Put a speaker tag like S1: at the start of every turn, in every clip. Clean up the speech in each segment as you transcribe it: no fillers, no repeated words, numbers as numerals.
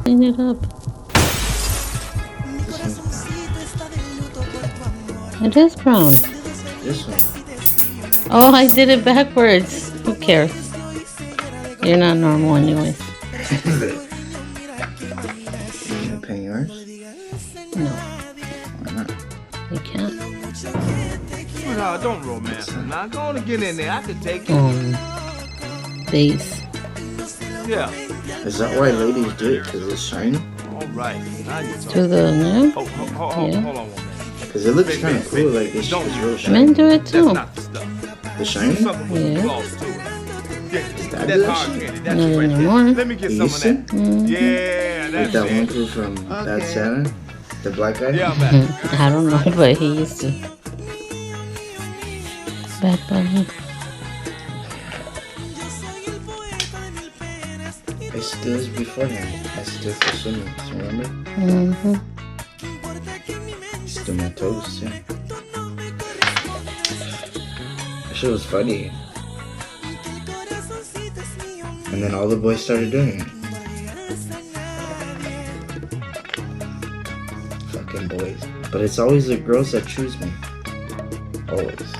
S1: Clean it up. It is brown.
S2: This one.
S1: Oh, I did it backwards. Who cares? You're not normal anyways.
S2: You gonna paint yours?
S1: No,
S2: Why not?
S1: you can't.
S3: No, don't romance it. Now go on and get in there. I can take it.
S1: Base.
S3: Yeah.
S2: Is that why ladies do it? Because it's shiny?
S3: All right. Now you're talking.
S1: Do the yeah?
S3: Oh, hold on one minute.
S2: Because it looks kind of cool. Like it's real shiny.
S1: Men do it
S3: That's
S1: too.
S3: not the stuff.
S2: The shiny?
S3: Something with some
S1: Yeah.
S3: claws to it. Yeah,
S2: That
S3: that's
S2: good
S3: hard
S2: shit?
S3: candy. That's
S1: Not
S3: it right
S1: anymore.
S3: there. Let me get
S2: You
S3: some
S2: used
S3: of that.
S2: to?
S3: Yeah,
S2: Like
S3: that's
S2: that one
S3: it.
S2: crew from Bad
S3: Okay.
S2: Santa? The black guy?
S3: Yeah, man.
S1: I don't know, but he used to. Bad Bunny.
S2: I used to do this beforehand. I used to do it for swimming. Do you remember?
S1: Mm-hmm.
S2: I used to do my toes too. That shit was funny. And then all the boys started doing it. Fucking boys. But it's always the girls that choose me. Always.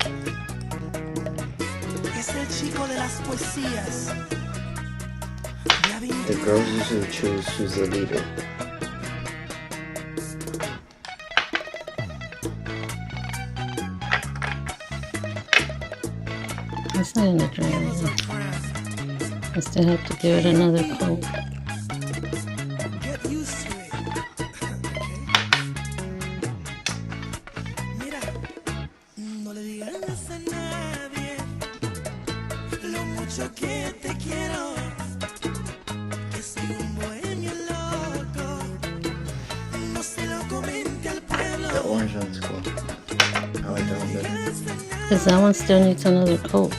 S2: The girls usually choose who's the leader.
S1: It's not in the dryer. I still have to give it another coat.
S2: The orange one's cool. I like that one better.
S1: Because that one still needs another coat.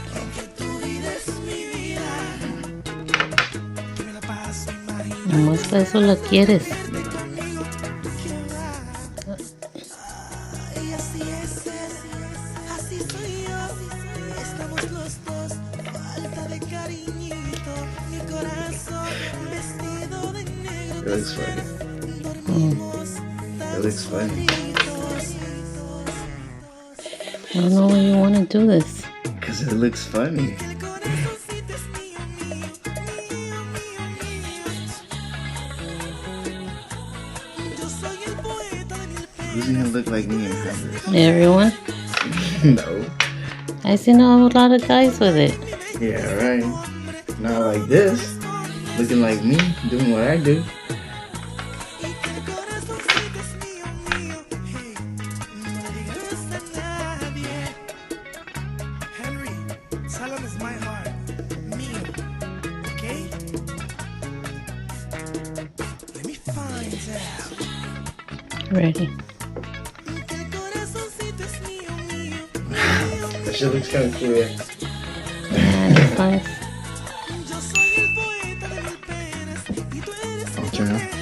S1: Nomás para eso la quieres.
S2: It looks funny. It looks funny.
S1: I don't know why you want to do this.
S2: Because it looks funny. Who's gonna look like me in Congress?
S1: Everyone?
S2: No.
S1: I seen a whole lot of guys with it.
S2: Yeah, right. Not like this. Looking like me, doing what I do.
S3: Is my heart. Mío. Okay? Let me find out.
S1: Ready.
S2: That shit looks kind of cool, yeah.
S1: Yeah, it's nice.
S2: I'll turn on.